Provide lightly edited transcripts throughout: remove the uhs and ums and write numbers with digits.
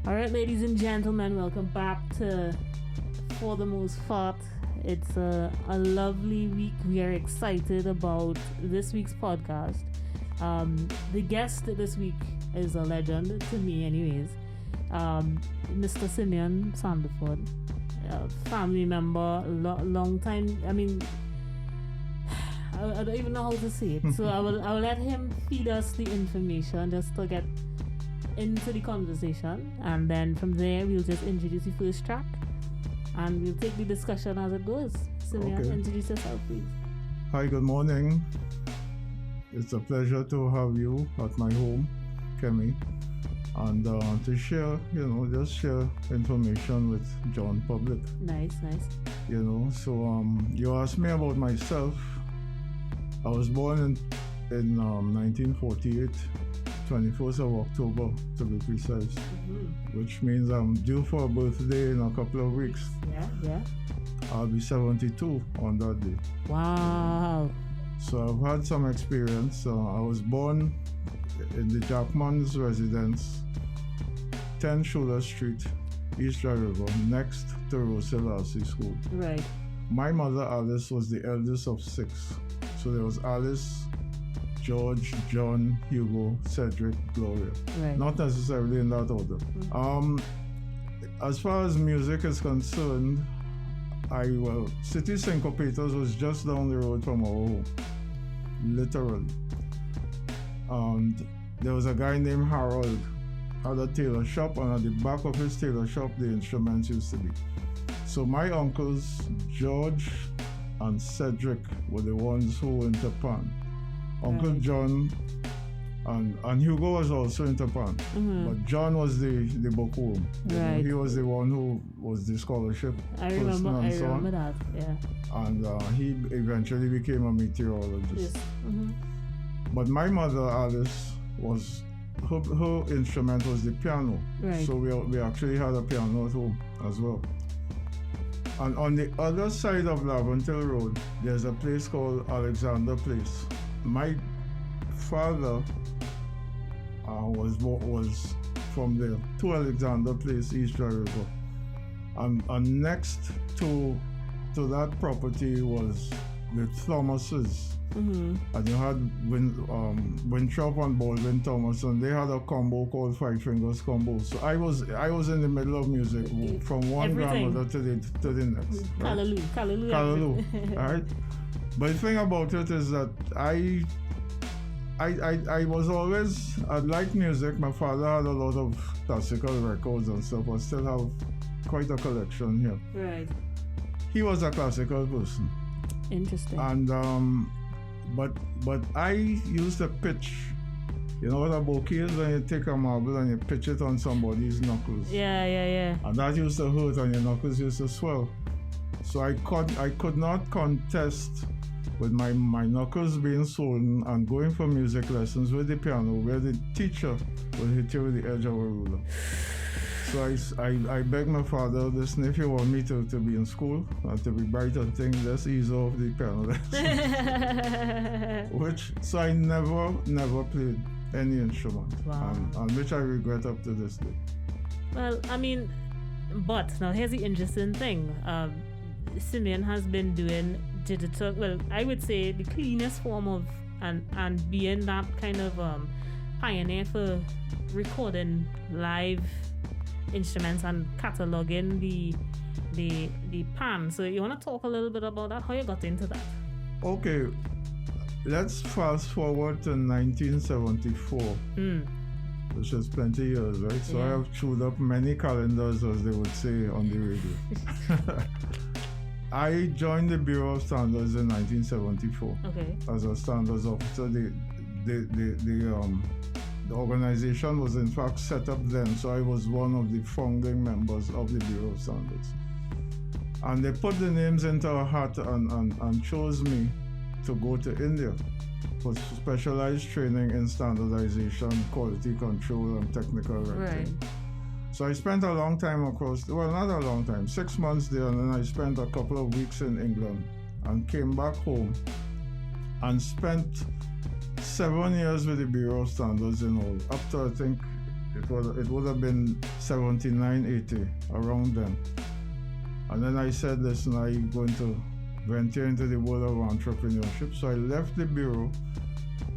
All right, ladies and gentlemen, welcome back to For the Most Part. It's a lovely week. We are excited about this week's podcast. The guest this week is a legend to me anyways. Mr. Simeon Sandiford, family member, long time. I mean, I don't even know how to say it. So I will let him feed us the information just to get into the conversation, and then from there we'll just introduce the first track and we'll take the discussion as it goes. Simeon, okay. Introduce yourself, please. Hi, good morning. It's a pleasure to have you at my home, Kemi, and to share, just share information with John public. Nice. So you asked me about myself. I was born in 1948, 21st of October to be precise, which means I'm due for a birthday in a couple of weeks. Yeah. I'll be 72 on that day. Wow. So I've had some experience. I was born in the Jackman's residence, 10 Schuler Street, East Dry River, next to Rosehill RC School. Right. My mother, Alice, was the eldest of 6. So there was Alice, George, John, Hugo, Cedric, Gloria. Right. Not necessarily in that order. As far as music is concerned, City Syncopators was just down the road from our home, literally. And there was a guy named Harold, had a tailor shop, and at the back of his tailor shop, the instruments used to be. So my uncles, George and Cedric, were the ones who were into pan. Uncle John and Hugo was also into pan, but John was the bookworm. Right. He was the one who was the scholarship person and so on. That. Yeah. And he eventually became a meteorologist. Yes. But my mother, Alice, was her instrument was the piano. Right. So we actually had a piano at home as well. And on the other side of Laventille Road, there's a place called Alexander Place. My father was from there to Alexander Place, East Dry River, and next to that property was the Thomases, and you had Winthrop and Baldwin Thomas, and they had a combo called Five Fingers Combo. So I was in the middle of music from one grandmother to the next. Right? Callaloo. All right. But the thing about it is that I was always, I liked music. My father had a lot of classical records and stuff. I still have quite a collection here. Right. He was a classical person. Interesting. And but I used to pitch. You know what a bokeh is? When you take a marble and you pitch it on somebody's knuckles. Yeah. And that used to hurt and your knuckles used to swell. So I could not contest with my knuckles being swollen and going for music lessons with the piano, where the teacher would hit you with the edge of a ruler. So I begged my father, listen, if you want me to be in school and to be bright and things, let's ease off the piano lessons. So I never played any instrument. Wow. And which I regret up to this day. Well, I mean, but now here's the interesting thing. Simeon has been doing digital, well, I would say the cleanest form of, and being that kind of pioneer for recording live instruments and cataloging the pan. So you want to talk a little bit about that, how you got into that? Okay, let's fast forward to 1974, which is plenty years, right? So I have chewed up many calendars, as they would say on the radio. I joined the Bureau of Standards in 1974 as a standards officer. The organization was in fact set up then, so I was one of the founding members of the Bureau of Standards. And they put the names into a hat and chose me to go to India for specialized training in standardization, quality control, and technical writing. Right. So I spent a long time not a long time, 6 months there, and then I spent a couple of weeks in England and came back home and spent 7 years with the Bureau of Standards in all, up to I think It would have been 79, 80, around then. And then I said, listen, I'm going to venture into the world of entrepreneurship. So I left the bureau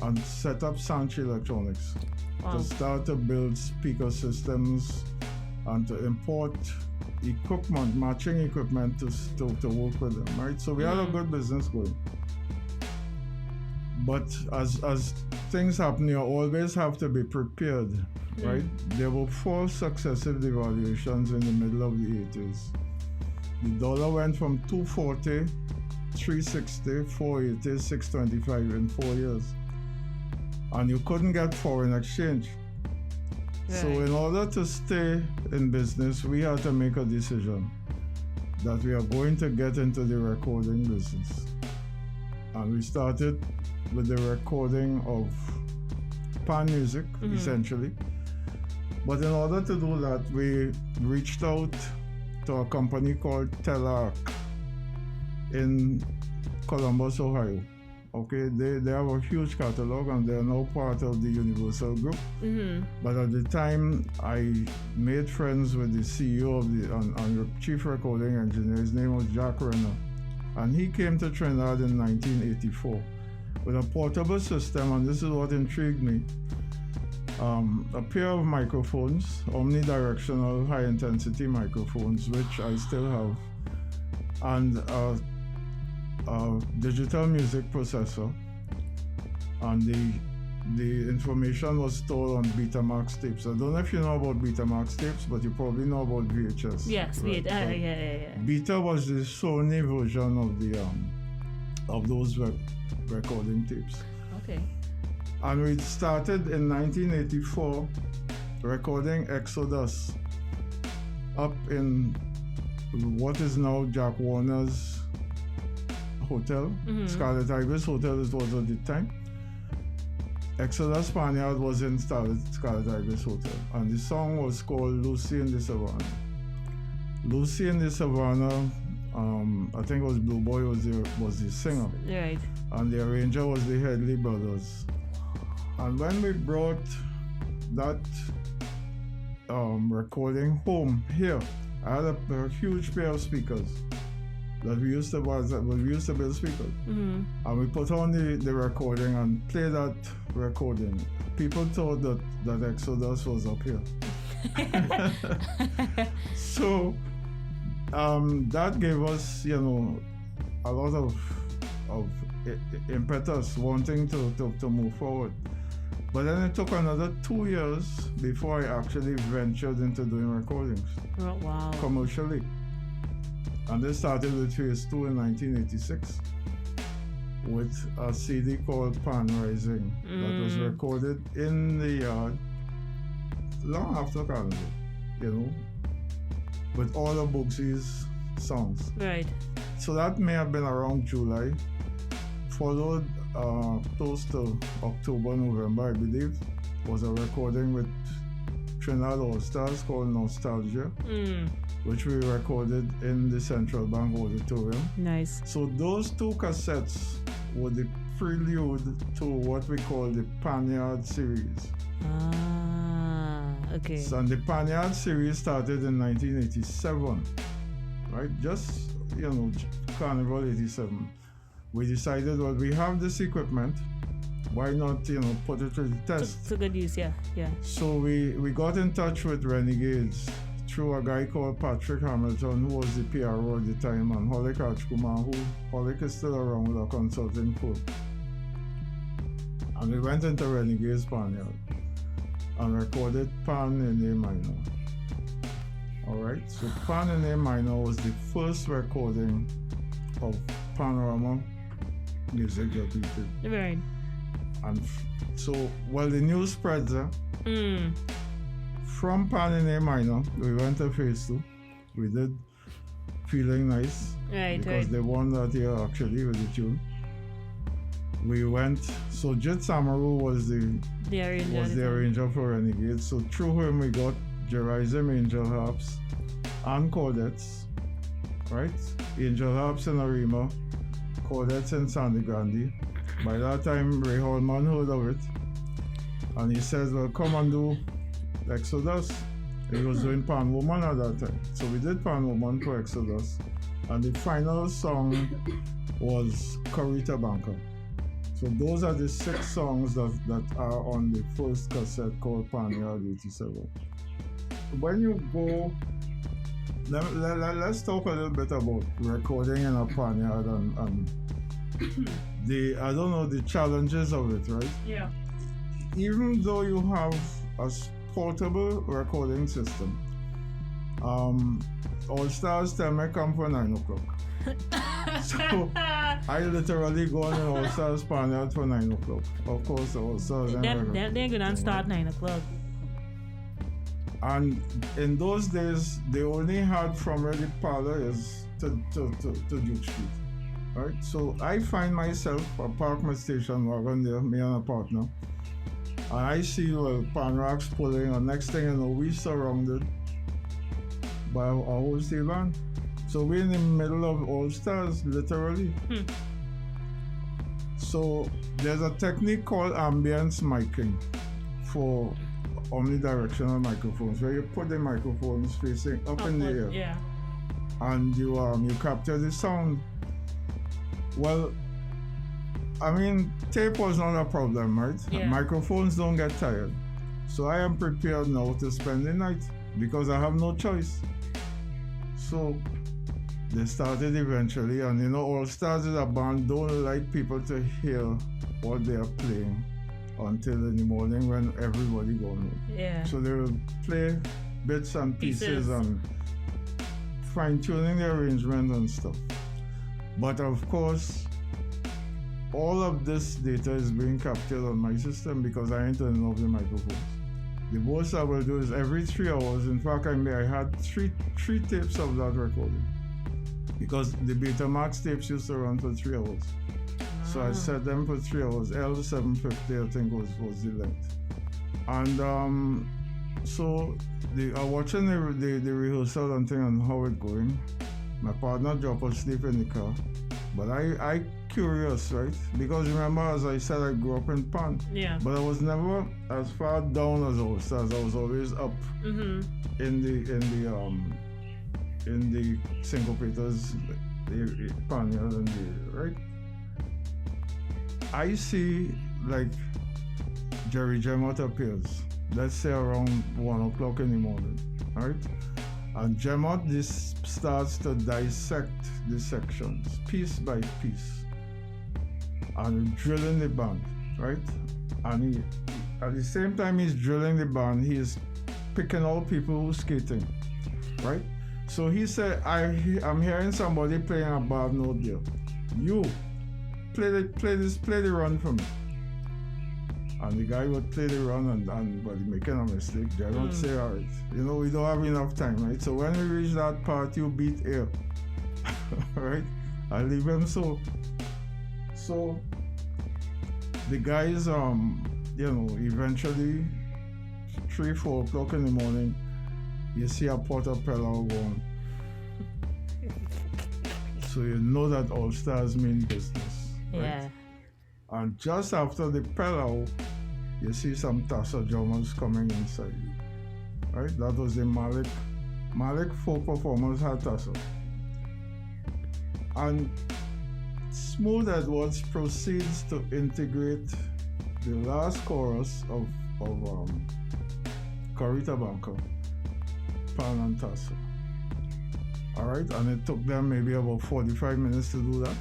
and set up Sanch Electronix to start to build speaker systems and to import equipment, matching equipment to work with them, right? So we had a good business going. But as things happen, you always have to be prepared, right? There were 4 successive devaluations in the middle of the 80s. The dollar went from 240, 360, 480, 625 in 4 years. And you couldn't get foreign exchange. Right. So in order to stay in business, we had to make a decision that we are going to get into the recording business. And we started with the recording of pan music, essentially. But in order to do that, we reached out to a company called Telarc in Columbus, Ohio. Okay, they have a huge catalog and they are now part of the Universal Group. But at the time, I made friends with the CEO of the chief recording engineer. His name was Jack Renner, and he came to Trinidad in 1984 with a portable system, and this is what intrigued me. A pair of microphones, omnidirectional high-intensity microphones, which I still have, and a digital music processor, and the information was stored on Betamax tapes. I don't know if you know about Betamax tapes, but you probably know about VHS. Yes, right? Yeah. Beta was the Sony version of those recording tapes. Okay. And we started in 1984 recording Exodus up in what is now Jack Warner's hotel, Scarlet Ibis Hotel it was at the time. Exodus Spaniard was in Scarlet Ibis Hotel, and the song was called Lucy in the Savannah. Lucy in the Savannah, I think it was Blue Boy was the singer. Right. And the arranger was the Headley Brothers. And when we brought that recording home here, I had a huge pair of speakers that we used to build speakers. And we put on the recording and play that recording. People thought that Exodus was up here. So that gave us, a lot of impetus, wanting to move forward. But then it took another 2 years before I actually ventured into doing recordings. Oh, wow. Commercially. And this started with phase 2 in 1986 with a CD called Pan Rising that was recorded in the yard long after Carnival, with all of Boogsy's songs. Right. So that may have been around July, followed close to October, November, I believe, was a recording with Trinidad All-Stars called Nostalgia, which we recorded in the Central Bank Auditorium. Nice. So those 2 cassettes were the prelude to what we call the Panyard series. Okay. So, and the Panyard series started in 1987, right? Just, Carnival 87. We decided, well, we have this equipment, why not, put it to the test? To good use, yeah. So we got in touch with Renegades through a guy called Patrick Hamilton, who was the PRO at the time, and Holik Rajkumar, who Holik is still around with a consulting firm. And we went into Renegades Panyard and recorded Pan in A minor. Alright, so Pan in A minor was the first recording of panorama music that we did. Right. And so while the news spreads, from Pan in A minor, we went to phase 2. We did Feeling Nice, because they won that year actually with the tune. We went, so Jit Samaru was the arranger for Renegade. So through him we got Jerizim Angel Harps and Cordettes, right? Angel Harps in Arima, Cordettes in Sandy Grande. By that time, Ray Holman heard of it, and he says, well, come and do Exodus. He was doing Pan Woman at that time. So we did Pan Woman for Exodus. And the final song was Corita Banca. So those are the 6 songs that are on the first cassette called Panyard 87. When you go, let's talk a little bit about recording in a Panyard and the challenges of it, right? Yeah. Even though you have a portable recording system, All Stars tell me come for 9 o'clock. So I literally go on an All Stars Panyard for 9 o'clock. Of course, the All Stars. They're gonna start 9 o'clock. And in those days, they only had from where the parlor is to Duke Street. Right? So I find myself, I park my station wagon there, me and a partner. And I see pan racks pulling, and next thing you know, we surrounded by a whole steel band. So we're in the middle of All Stars, literally. So there's a technique called ambience miking for omnidirectional microphones, where you put the microphones facing up in the air. Yeah. And you capture the sound. Well, I mean, tape was not a problem, right? Yeah. Microphones don't get tired. So I am prepared now to spend the night because I have no choice. So they started eventually, and All Stars is a band don't like people to hear what they are playing until in the morning when everybody goes home. Yeah. So they will play bits and pieces and fine-tuning the arrangement and stuff. But of course, all of this data is being captured on my system because I ain't turning off the microphones. The most I will do is every 3 hours. In fact, I had three tapes of that recording because the Betamax tapes used to run for 3 hours. So I set them for 3 hours. L750, I think, was the length. And so watching the rehearsal and thing and how it going. My partner dropped asleep in the car. But I curious, right? Because remember, as I said, I grew up in Pan. Yeah. But I was never as far down as All Stars. I was always up in the syncopators, the Panyard and right? I see like Jerry Gemot appears, let's say around 1 o'clock in the morning, right? And Gemot this starts to dissect the sections piece by piece and drilling the band, right? And he, at the same time he's drilling the band, he is picking out people who's skating, right? So he said, I'm hearing somebody playing a bad note there. You play the run for me. And the guy would play the run and but making a mistake. They don't say, all right, we don't have enough time, right? So when we reach that part, you beat air, right? I leave him so. So the guys, eventually 3-4 o'clock in the morning, you see a portapello going. So you know that All Stars mean business, right? Yeah. And just after the pillow, you see some Tassa drummers coming inside, right? That was the Malik folk performers had Tassa. And Smooth Edwards proceeds to integrate the last chorus of Corita Banca, Pan and Tassa. All right, and it took them maybe about 45 minutes to do that.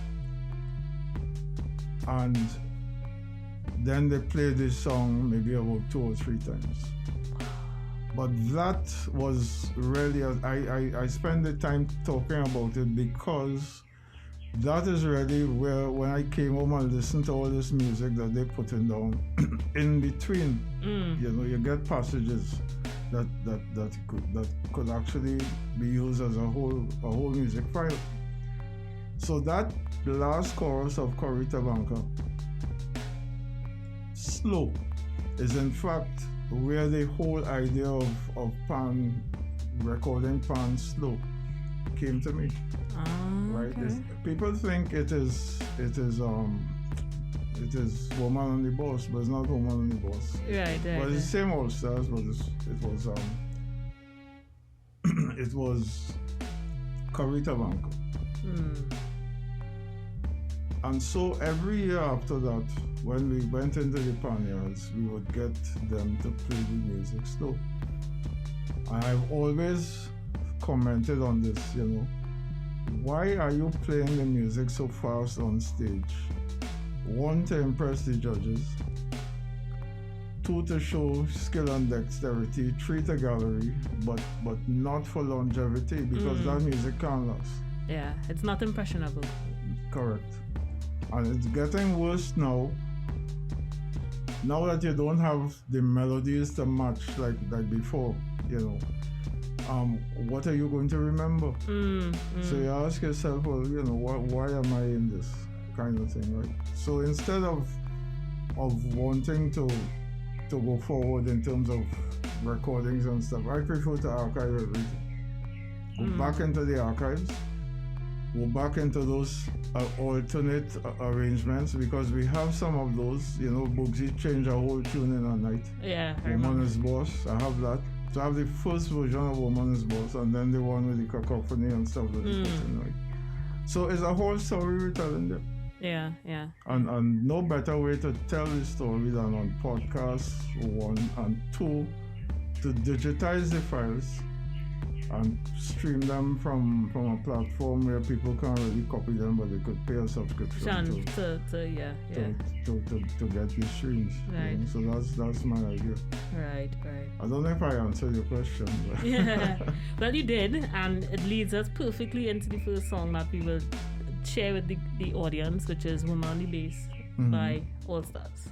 And then they played this song maybe about 2 or 3 times. But that was really, I spent the time talking about it because that is really where, when I came home and listened to all this music that they're putting down, in between, you get passages that could actually be used as a whole music file. So that last chorus of Corita Banca, slow, is in fact where the whole idea of Pan, recording Pan slow, came to me. Right? Okay. People think it is it is Woman on the Boss, but it's not Woman on the Boss. Right. But it's the same old stars, but it was Carita Banco. And so every year after that, when we went into the panniers, we would get them to play the music slow. And I've always commented on this, why are you playing the music so fast on stage? One, to impress the judges. Two, to show skill and dexterity. Three, to gallery, but not for longevity, because that music can't last. Yeah, it's not impressionable. Correct. And it's getting worse now. Now that you don't have the melodies to match like before, what are you going to remember? So you ask yourself, well, why am I in this kind of thing, right? So instead of wanting to go forward in terms of recordings and stuff, I prefer to archive everything. Go back into the archives. Go back into those alternate arrangements, because we have some of those. Bugsy changed a whole tune in a night. Yeah, I Woman remember. is Boss. I have that. So I have the first version of Woman is Boss, and then the one with the cacophony and stuff that they put in, right? So it's a whole story retelling there. Yeah. And no better way to tell the story than on podcasts, one, and two, to digitize the files and stream them from a platform where people can't really copy them, but they could pay a subscription to get these streams. Right. So that's my idea. Right. I don't know if I answered your question. But Yeah. Well, you did, and it leads us perfectly into the first song that we will share with the audience, which is Woman on the Bass by All Stars.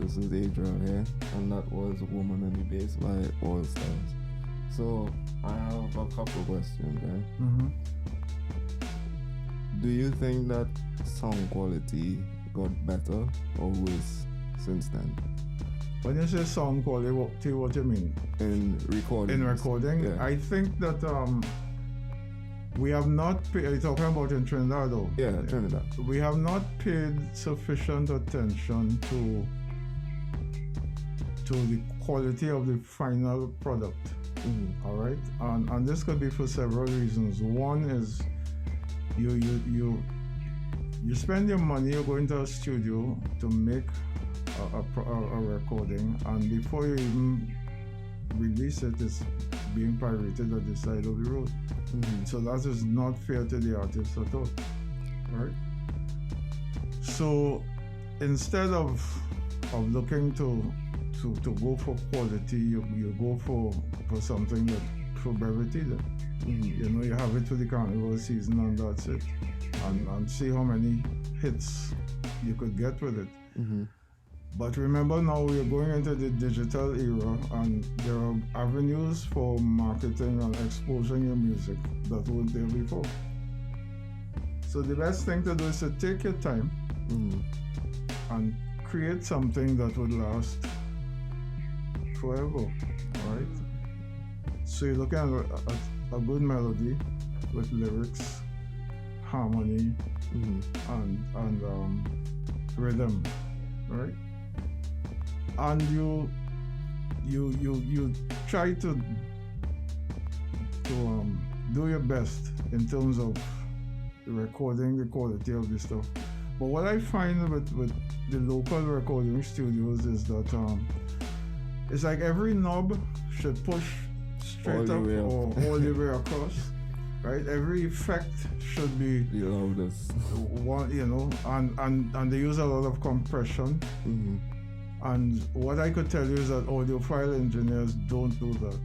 this is Adriel here, and that was Woman on the Bass by All Stars. So I have a couple questions, right? Mm-hmm. Do you think that sound quality got better or worse since then? When you say sound quality, what do you mean? In recording. In recording, Yeah. I think that we have not paid. Are you talking about in Trinidad though? Yeah, Trinidad. We have not paid sufficient attention to the quality of the final product. Mm-hmm. All right, and this could be for several reasons. One is you spend your money, you go into a studio to make a recording, and before you even release it, it's being pirated at the side of the road. Mm-hmm. So that is not fair to the artist at all. Right? So instead of looking to go for quality, you go for something that for brevity then. Mm-hmm. You know, you have it for the carnival season and that's it. And see how many hits you could get with it. Mm-hmm. But remember now we're going into the digital era, and there are avenues for marketing and exposing your music that weren't there before. So the best thing to do is to take your time Mm-hmm. and create something that would last forever, right? So you're looking at a good melody with lyrics, harmony, Mm-hmm. and rhythm, right? And you try to do your best in terms of recording the quality of the stuff. But what I find with the local recording studios is that it's like every knob should push straight All up the way up. or all the way across, right? Every effect should be The loudest. one, you know, and they use a lot of compression. Mm-hmm. And what I could tell you is that audiophile engineers don't do that.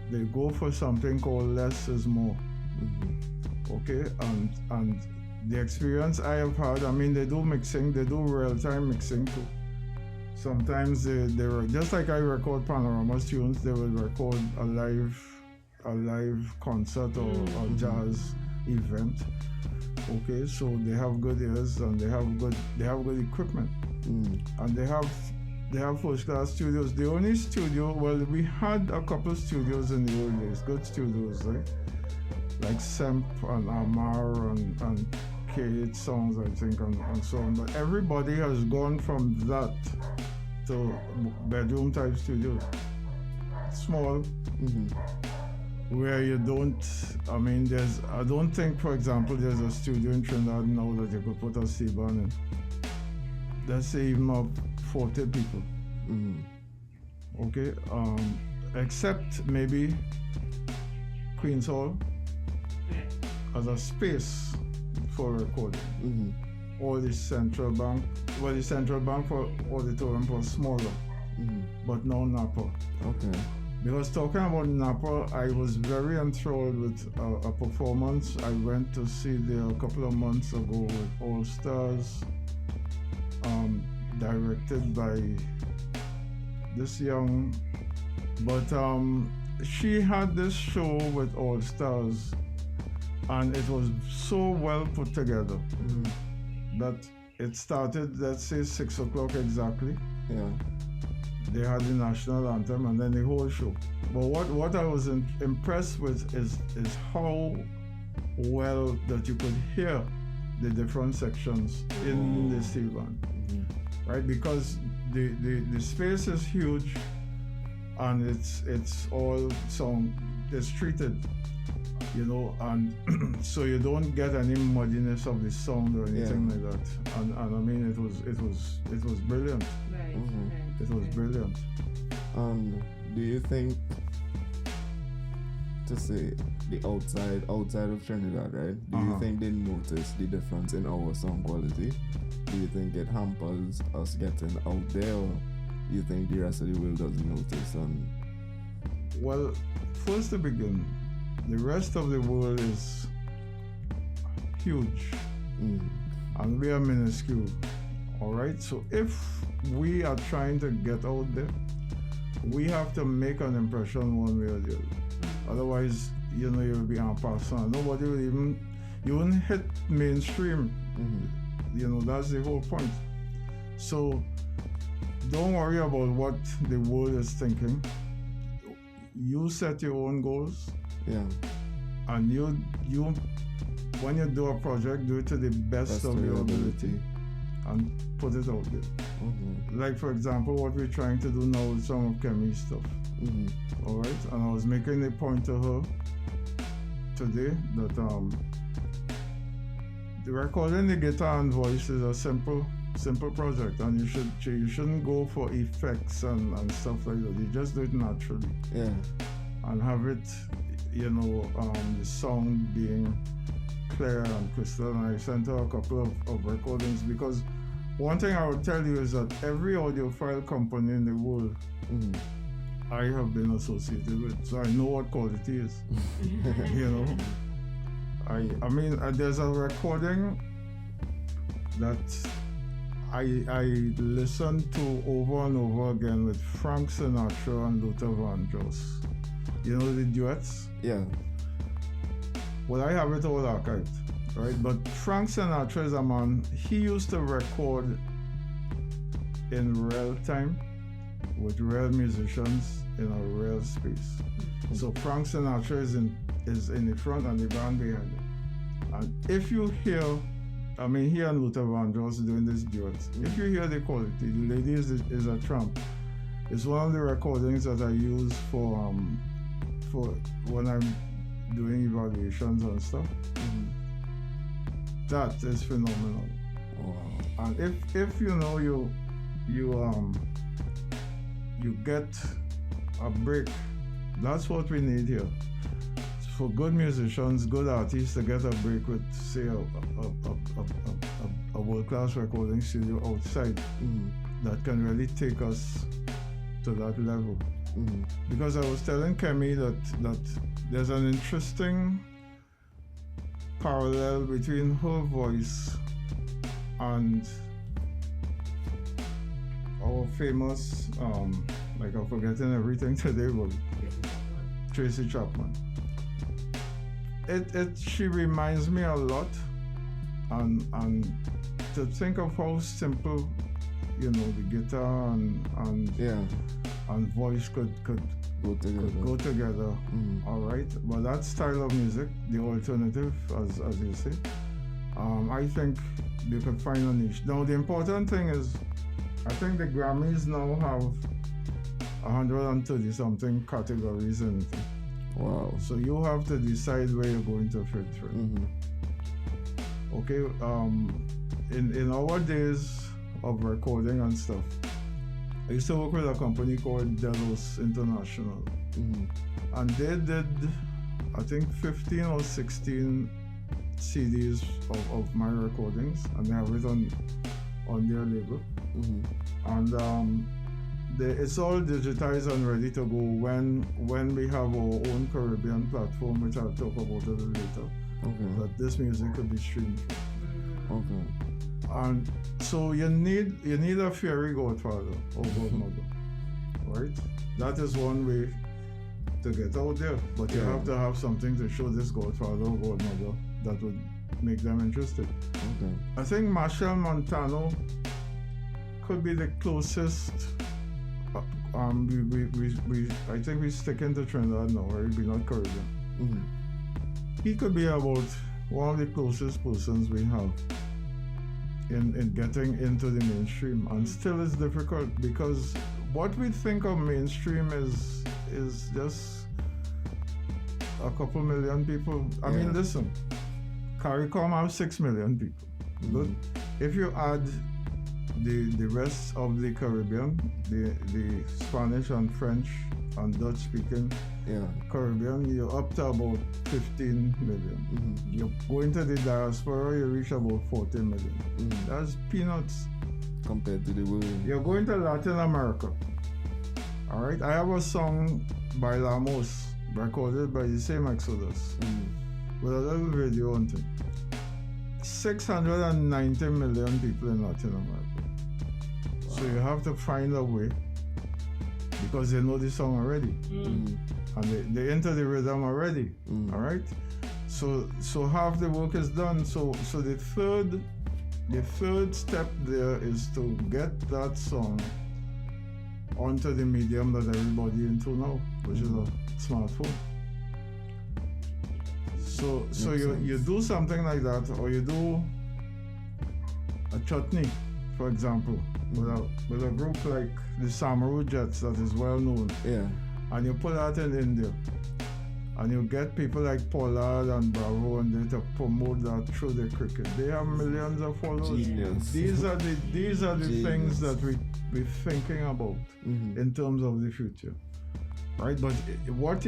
They go for something called less is more. Mm-hmm. Okay, and the experience I have had, I mean, they do mixing, they do real-time mixing too. Sometimes they just like I record panorama tunes, they will record a live concert or a jazz event. Okay, so they have good ears and they have good equipment. Mm. And they have first-class studios. The only studio, well, we had a couple studios in the old days, good studios, right? Like Semp and Amar and K8 Songs, I think, and so on. But everybody has gone from that to bedroom type studios. Small, Mm-hmm. where you don't, I mean, I don't think, for example, there's a studio in Trinidad now that you could put a C-band in. Let's say even of 40 people. Mm-hmm. Okay, except maybe Queen's Hall as a space for recording. Mm-hmm. Or the Central Bank, well, the Central Bank for auditorium was smaller, Mm-hmm. but now Napa. Okay. Because talking about Napa, I was very enthralled with a performance I went to see there a couple of months ago with All Stars, directed by this young, but she had this show with All Stars, and it was so well put together Mm-hmm. that it started, let's say 6 o'clock exactly. Yeah. They had the national anthem and then the whole show. But what I was impressed with is how well that you could hear the different sections in the steel band, Mm-hmm. right? Because the space is huge, and it's all sound, it's treated, you know, and so you don't get any muddiness of the sound or anything like that. And I mean, it was brilliant. Right. Mhm. Right. It was brilliant. Do you think, to say the outside of Trinidad, right? Do you Uh-huh. think they notice the difference in our sound quality? Do you think it hampers us getting out there, or you think the rest of the world doesn't notice? And Well, first to begin, the rest of the world is huge, and we are minuscule All right. So if we are trying to get out there, we have to make an impression one way or the other. Otherwise, you'll be en passant. Nobody will you won't hit mainstream. That's the whole point. So don't worry about what the world is thinking. You set your own goals. Yeah. And you when you do a project, do it to the best of your ability and put it out there. Like for example, what we're trying to do now with some of Kemi's stuff. All right, and I was making a point to her today that the recording the guitar and voice is a simple project, and you shouldn't go for effects and stuff like that. You just do it naturally. Yeah. And have it, the sound being clear and crystal. And I sent her a couple of recordings, because one thing I would tell you is that every audiophile company in the world I have been associated with, so I know what quality is. I mean, there's a recording that I listened to over and over again with Frank Sinatra and Luther Vandross. The duets? Yeah. Well, I have it all archived, right? But Frank Sinatra is a man, he used to record in real time with real musicians in a real space. So Frank Sinatra is in the front and the band behind it. And if you hear, he and Luther Vandross doing this duet, if you hear the quality, the lady is a tramp. It's one of the recordings that I use for when I'm doing evaluations and stuff. That is phenomenal. Wow. And if you get a break, that's what we need here. For good musicians, good artists to get a break with, say, a world-class recording studio outside that can really take us to that level. Because I was telling Kemi that there's an interesting parallel between her voice and our famous, I'm forgetting everything today, but Tracy Chapman. She reminds me a lot, and to think of how simple, the guitar and voice could go together. All right, but that style of music, the alternative, as you say, I think they could find a niche. Now the important thing is, I think the Grammys now have 130 something categories in it. Wow. So you have to decide where you're going to fit through. Okay, in our days of recording and stuff, I used to work with a company called Delos International. And they did, I think, 15 or 16 CDs of my recordings, and they have it on their label. And it's all digitized and ready to go when we have our own Caribbean platform, which I'll talk about a little later. That this music could be streamed from. And so you need a fairy godfather or godmother, right? That is one way to get out there, but you have to have something to show this godfather or godmother that would make them interested. I think Marshall Montano could be the closest. I think we're sticking to Trinidad now, right? We're not Caribbean. He could be about one of the closest persons we have in getting into the mainstream, and still it's difficult because what we think of mainstream is just a couple million people. I mean, listen, CARICOM have 6 million people. But if you add the rest of the Caribbean, the Spanish and French and Dutch speaking Caribbean, you're up to about 15 million. You go into the diaspora, you reach about 40 million. That's peanuts compared to the world. You're going to Latin America. All right, I have a song by Lamos recorded by the same Exodus with a little video on it. 690 million people in Latin America. So you have to find a way, because they know the song already, and they enter the rhythm already. All right. So half the work is done. So the third step there is to get that song onto the medium that everybody into now, which is a smartphone. So you do something like that, or you do a chutney, for example, with a group like the Samaru Jets that is well known. Yeah. And you put that in India. And you get people like Pollard and Bravo and they to promote that through the cricket. They have millions of followers. Genius. These are the things that we're thinking about in terms of the future. Right? But what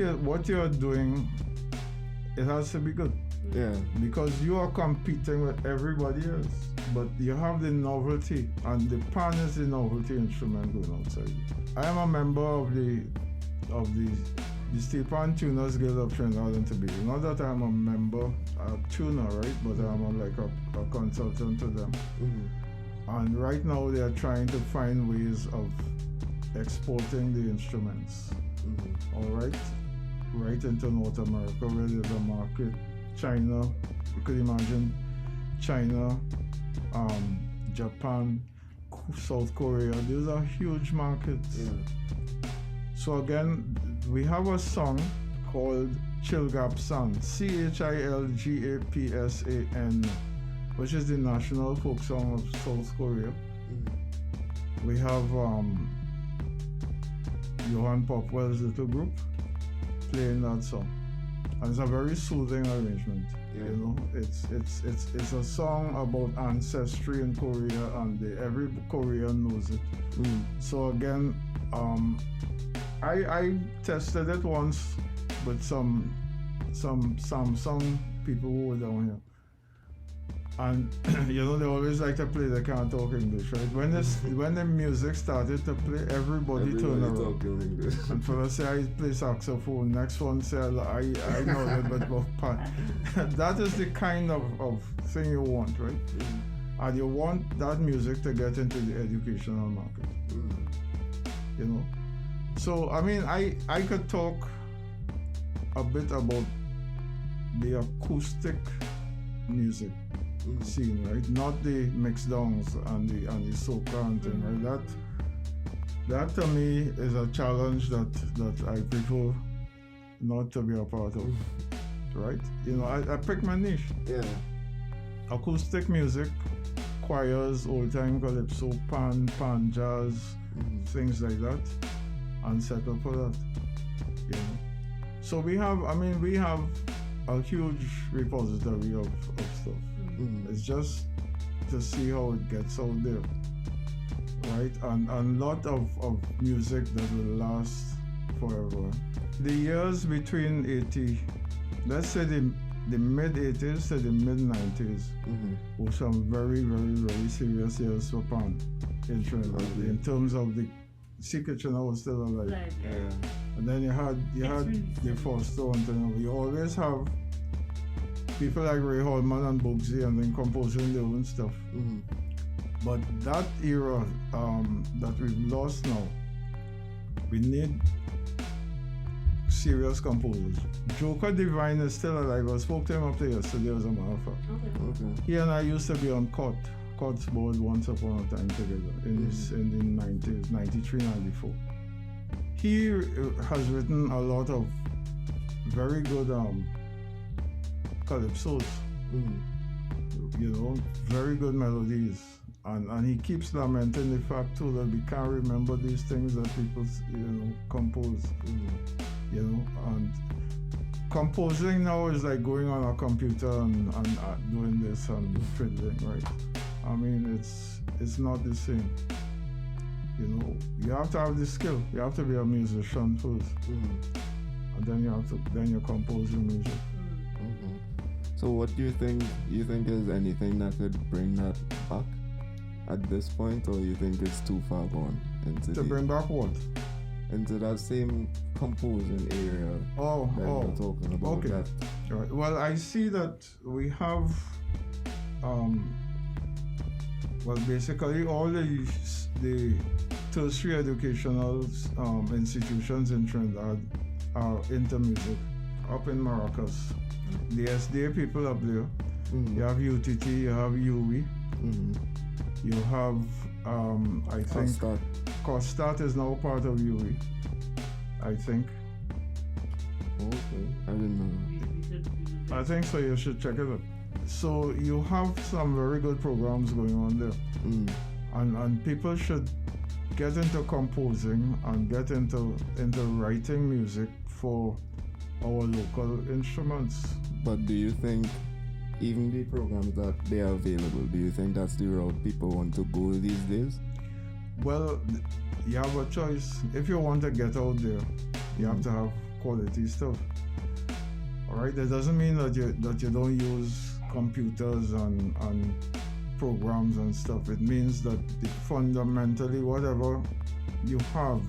you're doing, it has to be good. Yeah. Because you are competing with everybody else. But you have the novelty, and the pan is the novelty instrument going outside. I am a member of the Steel Pan Tuners Guild of Trinidad and Tobago. Not that I'm a member, a tuner, right? But I'm like a consultant to them. And right now they are trying to find ways of exporting the instruments. All right? Right into North America, where there's a market. China, you could imagine China, Japan, South Korea. These are huge markets. Yeah. So again, we have a song called Chilgapsan, Chilgapsan, which is the national folk song of South Korea. We have Johan Popwell's little group playing that song, and it's a very soothing arrangement. Yeah. You know, it's a song about ancestry in Korea, and every Korean knows it. So again, I tested it once with some Samsung people who were down here, and you know, they always like to play, they can't talk English, right? When the music started to play, everybody turned around. And first say I play saxophone, next one say I know a little bit about pan. That is the kind of thing you want, right? And you want that music to get into the educational market. You know? So I mean, I could talk a bit about the acoustic music scene, right? Not the mix downs and the soca and thing, right? That to me is a challenge that I prefer not to be a part of, right? You know, I pick my niche. Yeah. Acoustic music, choirs, old time calypso, pan jazz, things like that, and settle for that. You know. So we have a huge repository of stuff. It's just to see how it gets out there, right? And a lot of music that will last forever. The years between 80, let's say the mid 80s to the mid 90s, were some very, very, very serious years for pan in Trinidad. In terms of the Sea Kitchener was still alive. Like, And then you had the Foster and thing. You always have people like Ray Holman and Bugsy and then composing their own stuff. But that era that we've lost now, we need serious composers. Joker Divine is still alive. I spoke to him up there yesterday, as a matter of fact. Okay. He and I used to be on Court's board once upon a time together in the 90s, 93, 94. He has written a lot of very good calypsos, you know, very good melodies. And he keeps lamenting the fact too that we can't remember these things that people, you know, compose. You know, and composing now is like going on a computer and doing this and fiddling, right? I mean, it's not the same. You know, you have to have the skill. You have to be a musician first, and then you compose your music. So, what do you think? You think is anything that could bring that back at this point, or you think it's too far gone into bring back what? Into that same composing area that you're talking about? Okay. That. Right. Well, I see that we have Well, basically, all the tertiary educational institutions in Trinidad are into music. Up in Maracas, the SDA people up there. You have UTT, you have UWI, you have I think Costat is now part of UWI. I think. Okay, I didn't know. I think so. You should check it out. So you have some very good programs going on there, and people should get into composing and get into writing music for our local instruments. But do you think, even the programs that they are available, do you think that's the route people want to go these days? Well, you have a choice. If you want to get out there, you have to have quality stuff. All right, that doesn't mean that you don't use computers and programs and stuff. It means that fundamentally whatever you have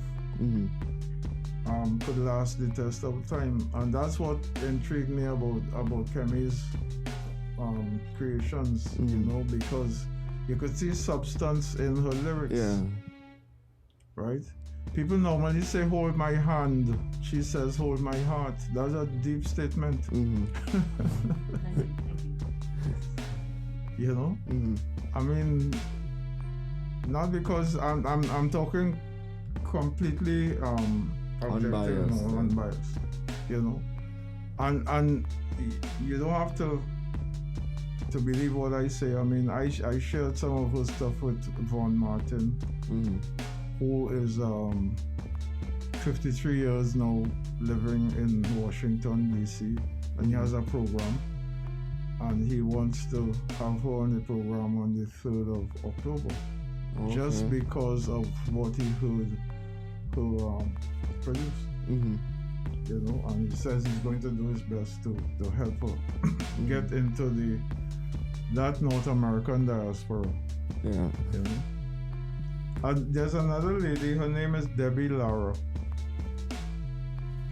could last the test of time, and that's what intrigued me about Kemi's creations. You know, because you could see substance in her lyrics. Yeah. Right? People normally say "hold my hand." She says "hold my heart." That's a deep statement. You know, I mean, not because I'm talking completely objective, unbiased. You know, and you don't have to believe what I say. I mean, I shared some of her stuff with Von Martin, who is 53 years now, living in Washington D.C., and he has a program, and he wants to have her on the program on the 3rd of October, just because of what he heard her produce. You know, and he says he's going to do his best to help her get into that North American diaspora. Yeah. You know? And there's another lady, her name is Debbie Lara.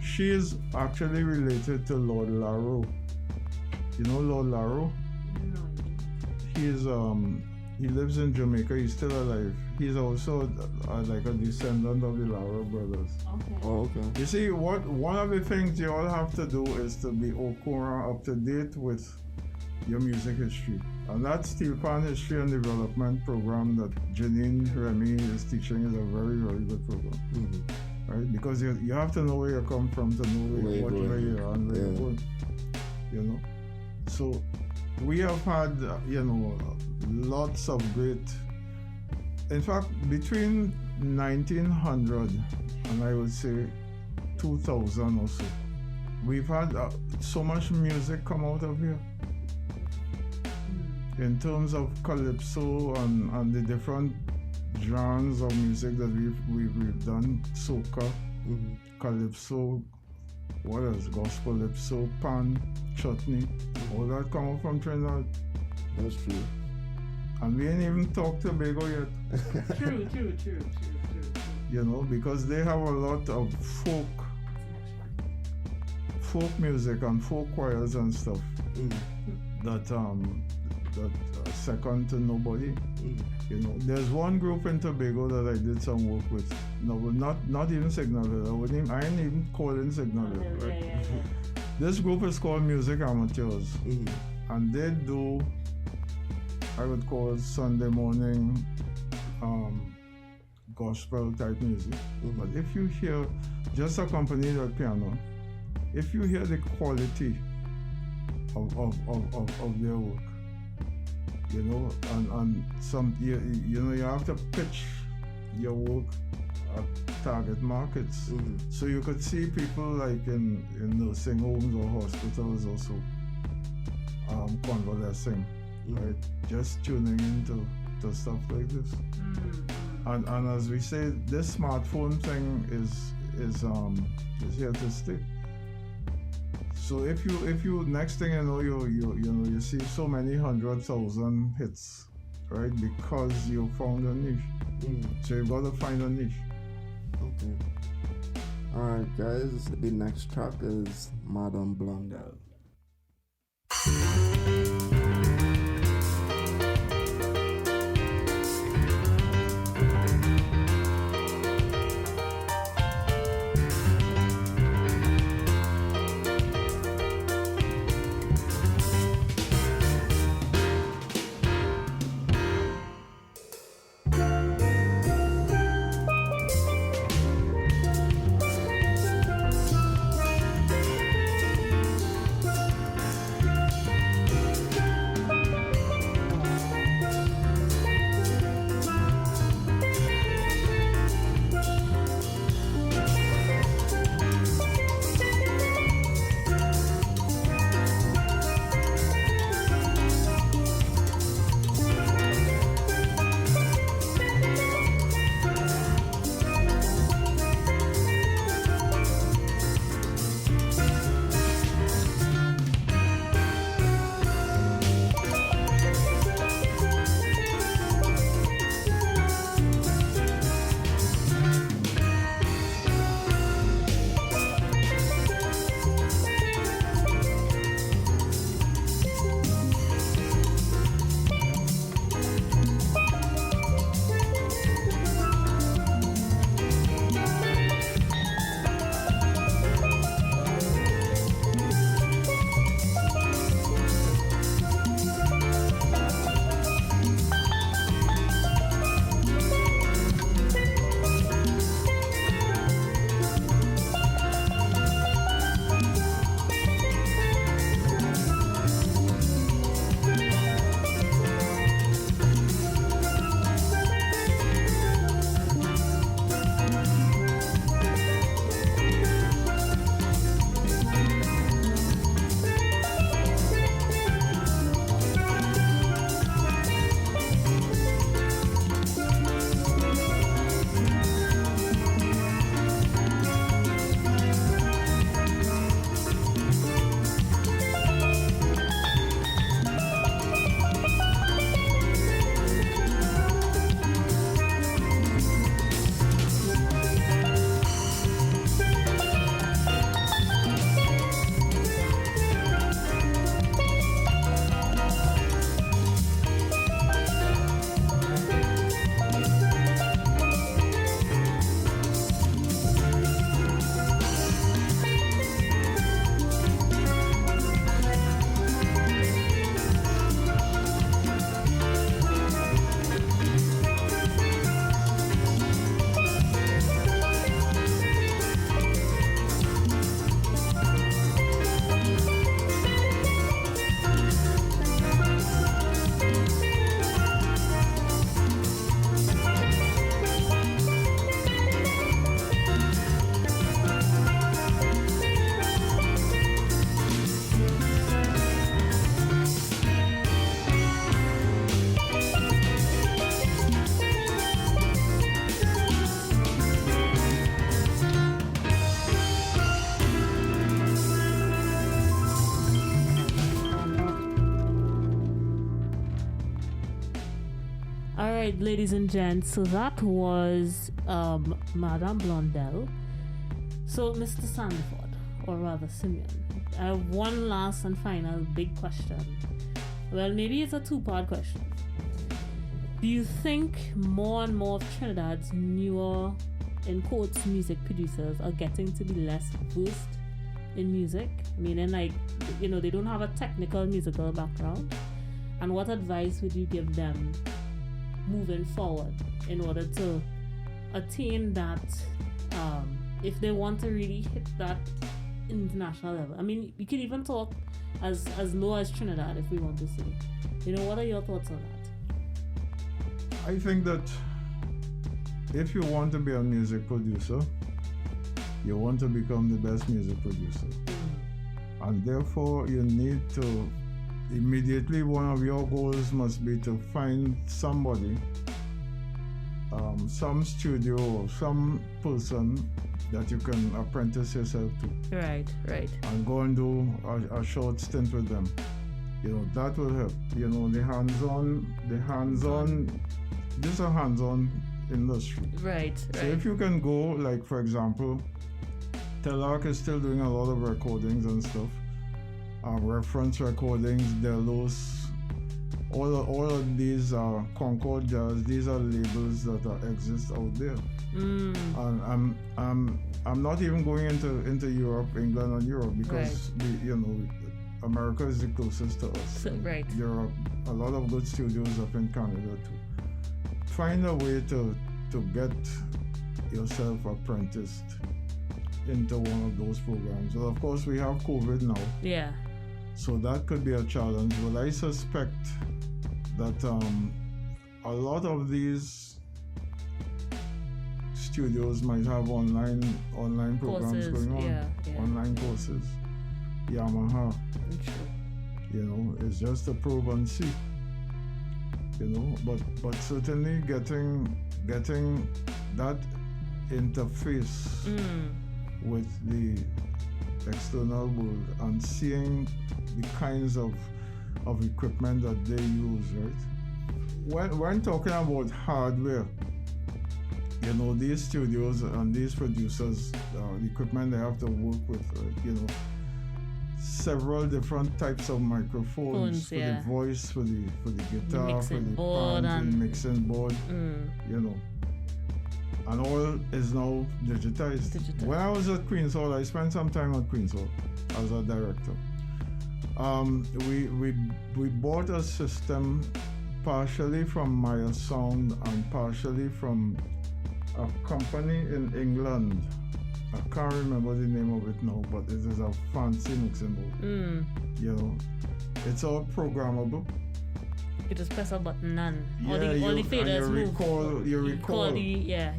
She is actually related to Lord Larrow. You know Lord Larrow? He lives in Jamaica. He's still alive. He's also like a descendant of the Larrow brothers. Okay. Oh, okay. You see, one of the things you all have to do is to be okura, up to date with your music history. And that Steel Pan History and Development program that Janine Remy is teaching is a very, very good program. Right? Because you have to know where you come from to know where you are and where you're going. You know? So we have had, lots of great, in fact, between 1900 and I would say 2000 or so, we've had so much music come out of here. In terms of calypso and the different genres of music that we've done, soca, calypso, what else? Gospel, calypso, pan, chutney, all that come out from Trinidad. That's true. And we ain't even talked Tobago yet. True. You know, because they have a lot of folk music and folk choirs and stuff that second to nobody. You know, there's one group in Tobago that I did some work with. No, not even Signal Hill. I ain't even calling Signal Hill. Right? Yeah. This group is called Music Amateurs, and they do, I would call it Sunday morning gospel type music. But if you hear, just accompanied by piano, if you hear the quality of their work, you know, and some, you know, you have to pitch your work at target markets. So you could see people like in nursing homes or hospitals also convalescing, right? Just tuning into stuff like this. And as we say, this smartphone thing is here to stay. So if you next thing you know, you see so many 100,000 hits, right? Because you found a niche. So you've got to find a niche. Okay. Alright guys, the next track is Madame Blonde. right, ladies and gents, so that was Madame Blondel. So, Mr. Sandiford, or rather Simeon, I have one last and final big question. Well, maybe it's a two-part question. Do you think more and more of Trinidad's newer, in quotes, music producers are getting to be less versed in music? Meaning, like, they don't have a technical musical background. And what advice would you give them moving forward in order to attain that, if they want to really hit that international level? I mean, we could even talk as low as Trinidad if we want to say. What are your thoughts on that? I think that if you want to be a music producer, you want to become the best music producer. And therefore, you need to immediately, one of your goals must be to find somebody, some studio or some person that you can apprentice yourself to. Right. And go and do a short stint with them. That will help. The hands-on, this is a hands-on industry. Right. So if you can go, like for example, Telarc is still doing a lot of recordings and stuff. Reference recordings, Delos, all of these are Concord Jazz. These are labels that exist out there. And I'm not even going into Europe, England, and Europe because America is the closest to us. Right. There are a lot of good studios up in Canada too. Find a way to get yourself apprenticed into one of those programs. Well, of course, we have COVID now. Yeah. So that could be a challenge, but I suspect that a lot of these studios might have online programs courses, going on. Yeah. Online courses. Yamaha. True. It's just a probe and see. But certainly getting that interface with the external world and seeing the kinds of equipment that they use, right? When talking about hardware, these studios and these producers, the equipment they have to work with, several different types of microphones for the voice, for the guitar, for the board pans, and mixing board, and all is now digitized. When I was at Queen's Hall, I spent some time at Queen's Hall as a director. We bought a system partially from Maya Sound and partially from a company in England. I can't remember the name of it now, but it is a fancy mixing board. It's all programmable. You just press a button and all the faders move. You recall. Yeah.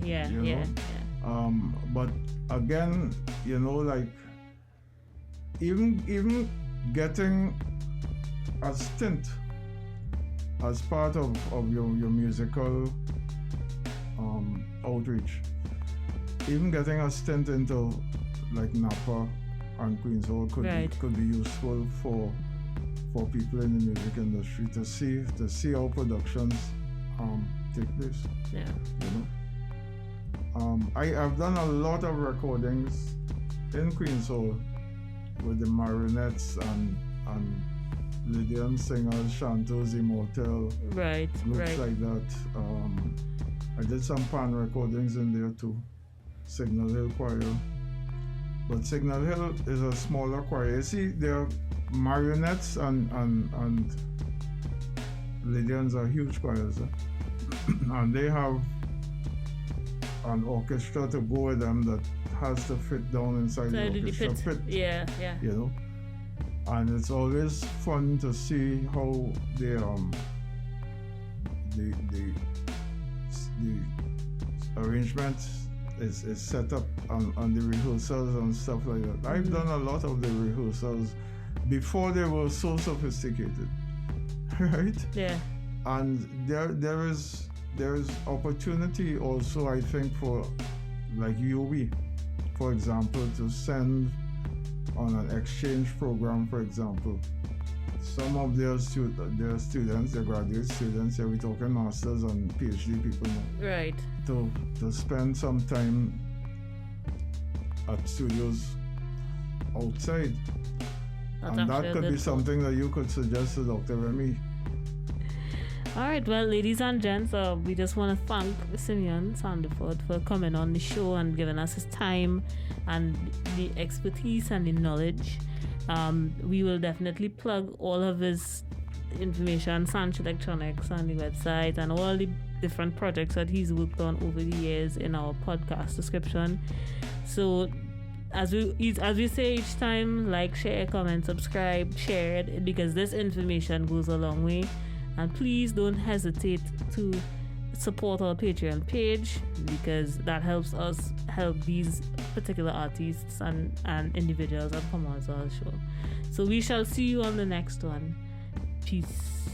But again, like even getting a stint as part of your musical outreach, even getting a stint into like Napa and Queen's Hall could be useful for people in the music industry to see how productions take place. Yeah. I've done a lot of recordings in Queen's Hall with the Marionettes and Lydian singers, Chantos, Immortel, groups like that. I did some pan recordings in there too. Signal Hill Choir. But Signal Hill is a smaller choir. You see, there are Marionettes and Lydians are huge choirs. And they have an orchestra to go with them that has to fit down inside the orchestra pit. Yeah. And it's always fun to see how the arrangement is set up on the rehearsals and stuff like that. I've done a lot of the rehearsals before they were so sophisticated, right? Yeah. And there is opportunity also, I think, for like UB, for example, to send on an exchange program, for example, some of their students, their graduate students, we're talking masters and PhD people now, Right. to spend some time at studios outside. That's And that actually a could good be something that you could suggest to Dr. Remy. All right, well, ladies and gents, we just want to thank Simeon Sandiford for coming on the show and giving us his time and the expertise and the knowledge. We will definitely plug all of his information, Sanch Electronix, on the website, and all the different projects that he's worked on over the years in our podcast description. So, as we say each time, like, share, comment, subscribe, share it, because this information goes a long way. And please don't hesitate to support our Patreon page, because that helps us help these particular artists and individuals that come on to our show. So we shall see you on the next one. Peace.